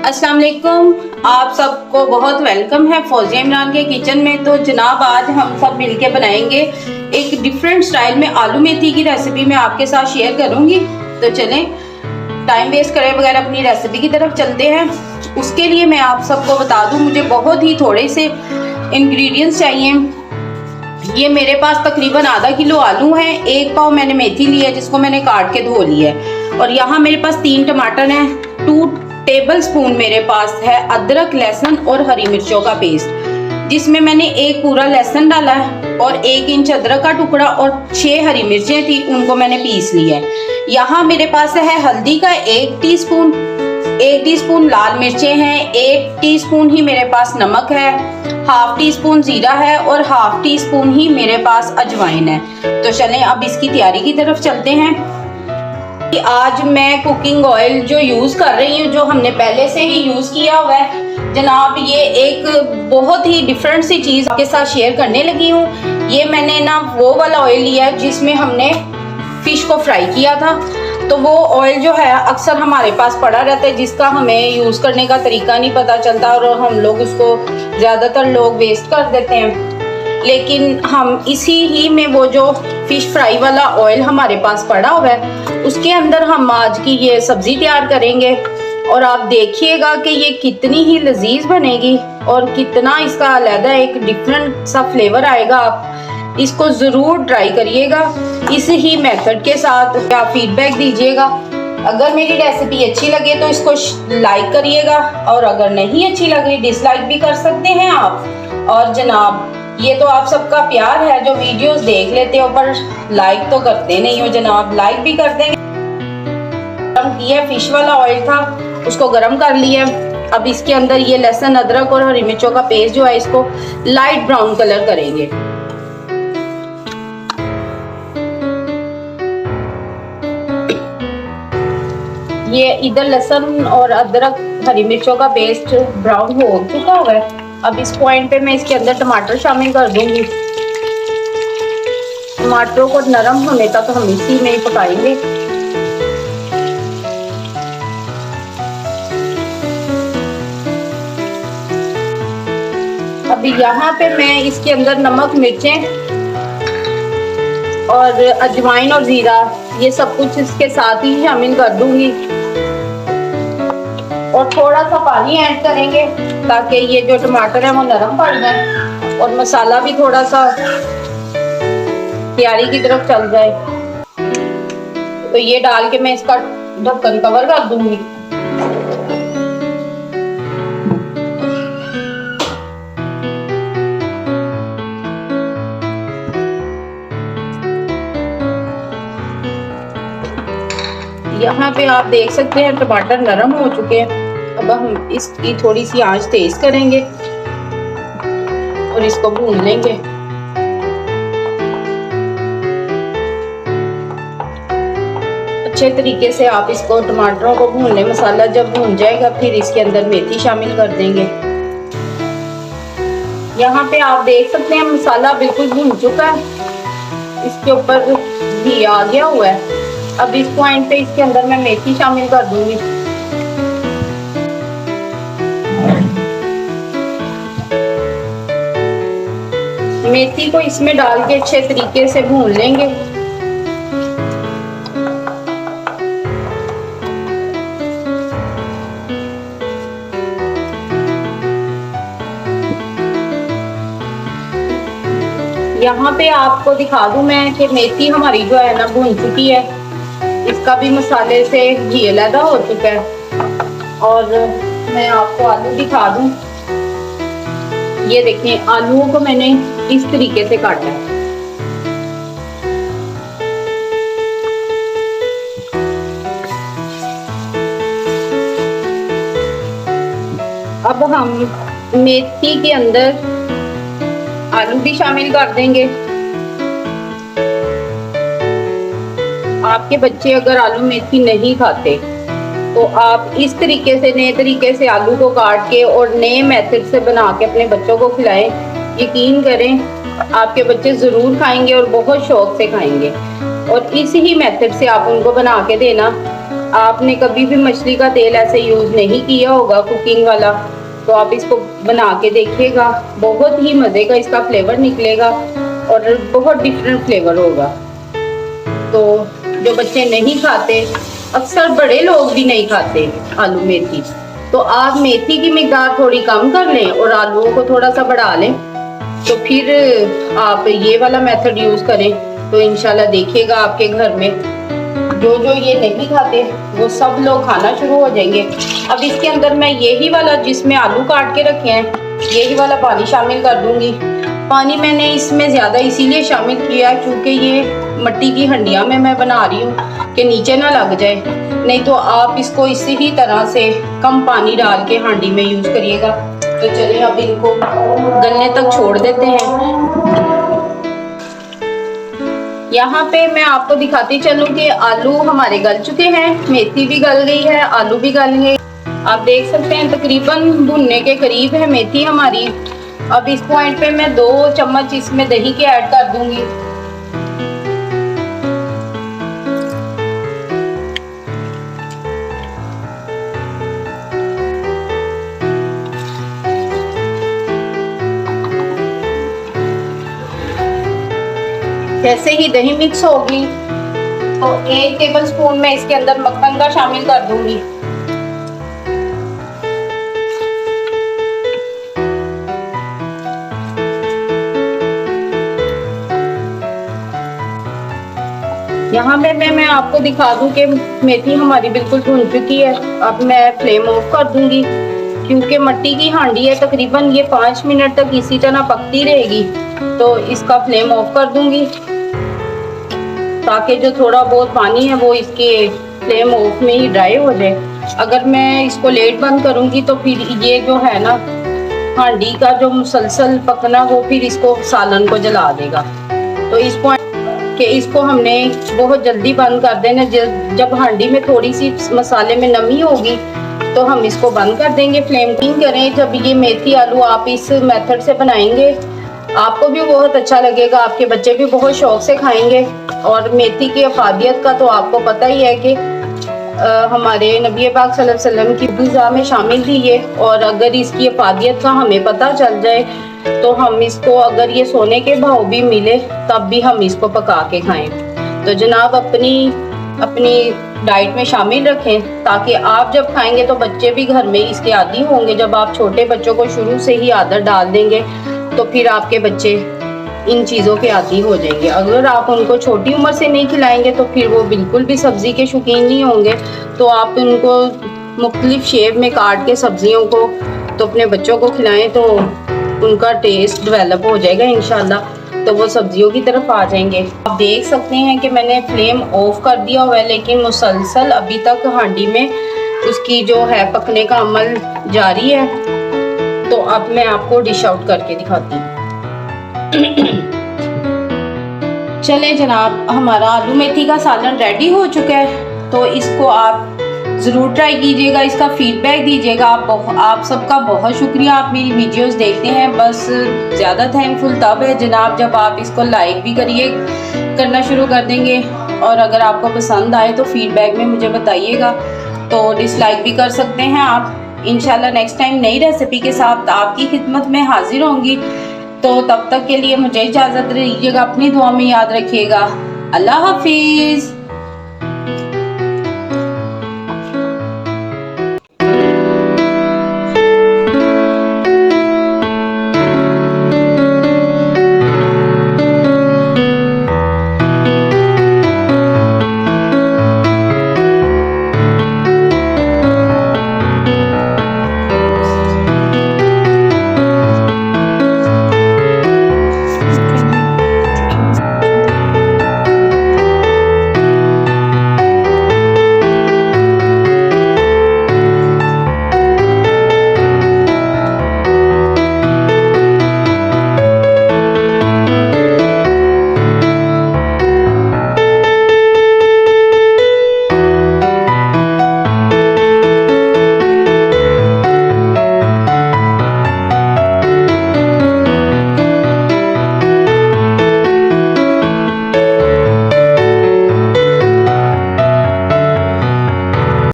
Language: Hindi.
अस्सलाम वालेकुम, आप सबको बहुत वेलकम है फौजिया इमरान के किचन में। तो जनाब आज हम सब मिलके बनाएंगे एक डिफरेंट स्टाइल में आलू मेथी की रेसिपी मैं आपके साथ शेयर करूंगी। तो चलें टाइम वेस्ट करे बगैर अपनी रेसिपी की तरफ चलते हैं। उसके लिए मैं आप सबको बता दूं, मुझे बहुत ही थोड़े से इंग्रेडिएंट्स चाहिए। ये मेरे पास तकरीबन आधा किलो आलू हैं, 1 पाव मैंने मेथी ली है जिसको मैंने काट के धो लिया है, और यहाँ मेरे पास 3 टमाटर हैं, 2 टेबल स्पून मेरे पास है अदरक, लहसुन और हरी मिर्चों का पेस्ट, जिसमें मैंने 1 पूरा लहसुन डाला है और 1 इंच अदरक का टुकड़ा और 6 हरी मिर्चें थी, उनको मैंने पीस लिया है। यहाँ मेरे पास है हल्दी का 1 टीस्पून, 1 टीस्पून लाल मिर्चें हैं, 1 टीस्पून ही मेरे पास नमक है, हाफ टी स्पून जीरा है और हाफ टी स्पून ही मेरे पास अजवाइन है। तो चलें अब इसकी तैयारी की तरफ चलते हैं। आज मैं कुकिंग ऑयल जो यूज़ कर रही हूँ, जो हमने पहले से ही यूज़ किया हुआ है जनाब, ये एक बहुत ही डिफरेंट सी चीज़ आपके साथ शेयर करने लगी हूँ। ये मैंने ना वो वाला ऑयल लिया है जिसमें हमने फिश को फ्राई किया था। तो वो ऑयल जो है अक्सर हमारे पास पड़ा रहता है, जिसका हमें यूज़ करने का तरीका नहीं पता चलता और हम लोग उसको ज़्यादातर लोग वेस्ट कर देते हैं। लेकिन हम इसी ही में वो जो फिश फ्राई वाला ऑयल हमारे पास पड़ा हुआ है, उसके अंदर हम आज की ये सब्ज़ी तैयार करेंगे और आप देखिएगा कि ये कितनी ही लजीज बनेगी और कितना इसका अलग एक डिफरेंट सा फ्लेवर आएगा। आप इसको ज़रूर ट्राई करिएगा इस ही मेथड के साथ। आप फीडबैक दीजिएगा। अगर मेरी रेसिपी अच्छी लगे तो इसको लाइक करिएगा, और अगर नहीं अच्छी लग रही डिसलाइक भी कर सकते हैं आप। और जनाब ये तो आप सबका प्यार है जो वीडियोस देख लेते हो पर लाइक तो करते नहीं हो जनाब, लाइक भी कर देंगे। गरम किया फिश वाला ऑयल था, उसको गरम कर लिया। अब इसके अंदर ये लहसुन, अदरक और हरी मिर्चों का पेस्ट जो है इसको लाइट ब्राउन कलर करेंगे। ये इधर लहसुन और अदरक हरी मिर्चों का पेस्ट ब्राउन हो चुका हुआ है। अब इस पॉइंट पे मैं इसके अंदर टमाटर शामिल कर दूंगी। टमाटरों को नरम होने तक हम इसी में ही पकाएंगे। अभी यहाँ पे मैं इसके अंदर नमक, मिर्चें और अजवाइन और जीरा ये सब कुछ इसके साथ ही शामिल कर दूंगी, और थोड़ा सा पानी ऐड करेंगे ताकि ये जो टमाटर है वो नरम पड़ जाए और मसाला भी थोड़ा सा तैयारी की तरफ चल जाए। तो ये डाल के मैं इसका ढक्कन कवर कर दूंगी। यहाँ पे आप देख सकते हैं टमाटर नरम हो चुके हैं। अब हम इसकी थोड़ी सी आंच तेज करेंगे और इसको भून लेंगे। अच्छे तरीके से आप इसको टमाटरों को भून लें। मसाला जब भून जाएगा फिर इसके अंदर मेथी शामिल कर देंगे। यहाँ पे आप देख सकते हैं मसाला बिल्कुल भून चुका है, इसके ऊपर घी आ गया हुआ है। अब इस पॉइंट पे इसके अंदर मैं मेथी शामिल कर दूंगी। मेथी को इसमें डाल के अच्छे तरीके से भून लेंगे। यहाँ पे आपको दिखा दूं मैं कि मेथी हमारी जो है ना भून चुकी है, इसका भी मसाले से घी अलग हो चुका है। और मैं आपको आलू दिखा दूं, ये देखें आलूओं को मैंने इस तरीके से काटा है। अब हम मेथी के अंदर आलू भी शामिल कर देंगे। आपके बच्चे अगर आलू मेथी नहीं खाते तो आप इस तरीके से नए तरीके से आलू को काट के और नए मेथड से बना के अपने बच्चों को खिलाएं। यकीन करें आपके बच्चे ज़रूर खाएंगे और बहुत शौक से खाएंगे। और इसी ही मेथड से आप उनको बना के देना, आपने कभी भी मछली का तेल ऐसे यूज़ नहीं किया होगा कुकिंग वाला, तो आप इसको बना के देखिएगा, बहुत ही मज़े का इसका फ्लेवर निकलेगा और बहुत डिफरेंट फ्लेवर होगा। तो जो बच्चे नहीं खाते, अक्सर बड़े लोग भी नहीं खाते आलू मेथी, तो आप मेथी की मिकदार थोड़ी कम कर लें और आलूओं को थोड़ा सा बढ़ा लें, तो फिर आप ये वाला मेथड यूज़ करें तो इंशाल्लाह देखिएगा आपके घर में जो जो ये नहीं खाते वो सब लोग खाना शुरू हो जाएंगे। अब इसके अंदर मैं यही वाला जिसमें आलू काट के रखे हैं, यही वाला पानी शामिल कर दूंगी। पानी मैंने इसमें ज़्यादा इसीलिए शामिल किया क्योंकि ये मिट्टी की हंडिया में मैं बना रही हूँ कि नीचे ना लग जाए, नहीं तो आप इसको इसी ही तरह से कम पानी डाल के हांडी में यूज़ करिएगा। तो चलिए अब इनको गलने तक छोड़ देते हैं। यहाँ पे मैं आपको दिखाती चलूँ कि आलू हमारे गल चुके हैं, मेथी भी गल गई है, आलू भी गल गए। आप देख सकते हैं तकरीबन भुनने के करीब है मेथी हमारी। अब इस पॉइंट पे मैं 2 चम्मच इसमें दही के ऐड कर दूंगी। जैसे ही दही मिक्स होगी तो 1 टेबलस्पून मैं इसके अंदर मक्खन का शामिल कर दूंगी। यहाँ पे मैं आपको दिखा दूं कि मेथी हमारी बिल्कुल भुन चुकी है। अब मैं फ्लेम ऑफ कर दूंगी क्योंकि मिट्टी की हांडी है, तकरीबन ये 5 मिनट तक इसी तरह पकती रहेगी, तो इसका फ्लेम ऑफ कर दूंगी ताकि जो थोड़ा बहुत पानी है वो इसके फ्लेम ऑफ में ही ड्राई हो जाए। अगर मैं इसको लेट बंद करूंगी तो फिर ये जो है ना हांडी का जो मुसलसल पकना वो फिर इसको सालन को जला देगा। तो इस पॉइंट कि इसको हमने बहुत जल्दी बंद कर देना। जब हांडी में थोड़ी सी मसाले में नमी होगी तो हम इसको बंद कर देंगे। फ्लेम कम करें। जब ये मेथी आलू आप इस मेथड से बनाएंगे आपको भी बहुत अच्छा लगेगा, आपके बच्चे भी बहुत शौक से खाएंगे। और मेथी की अफादियत का तो आपको पता ही है कि हमारे नबी पाक सल्लल्लाहु अलैहि वसल्लम की ग़िज़ा में शामिल थी ये। और अगर इसकी अफादियत का हमें पता चल जाए तो हम इसको, अगर ये सोने के भाव भी मिले तब भी हम इसको पका के खाएं। तो जनाब अपनी डाइट में शामिल रखें ताकि आप जब खाएंगे तो बच्चे भी घर में इसके आदी होंगे। जब आप छोटे बच्चों को शुरू से ही आदत डाल देंगे तो फिर आपके बच्चे इन चीज़ों के आदी हो जाएंगे। अगर आप उनको छोटी उम्र से नहीं खिलाएंगे तो फिर वो बिल्कुल भी सब्ज़ी के शौकीन नहीं होंगे। तो आप उनको मुख्तलिफ शेप में काट के सब्जियों को तो अपने बच्चों को खिलाएं तो उनका टेस्ट डेवलप हो जाएगा इंशाल्लाह, तो वो सब्जियों की तरफ आ जाएंगे। आप देख सकते हैं कि मैंने फ्लेम ऑफ कर दिया हुआ है, लेकिन मुसलसल अभी तक हांडी में उसकी जो है पकने का अमल जारी है। तो अब मैं आपको डिश आउट करके दिखाती हूँ। चले जनाब, हमारा आलू मेथी का सालन रेडी हो चुका है। तो इसको आप ज़रूर ट्राई कीजिएगा, इसका फीडबैक दीजिएगा। आप सबका बहुत शुक्रिया, आप मेरी वीडियोस देखते हैं। बस ज़्यादा थैंकफुल तब है जनाब जब आप इसको लाइक भी करना शुरू कर देंगे, और अगर आपको पसंद आए तो फीडबैक में मुझे बताइएगा। तो डिसलाइक भी कर सकते हैं आप। इंशाल्लाह नेक्स्ट टाइम नई रेसिपी के साथ आपकी खिदमत में हाजिर होंगी। तो तब तक के लिए मुझे इजाज़त दीजिएगा। अपनी दुआ में याद रखिएगा। अल्लाह हाफिज़।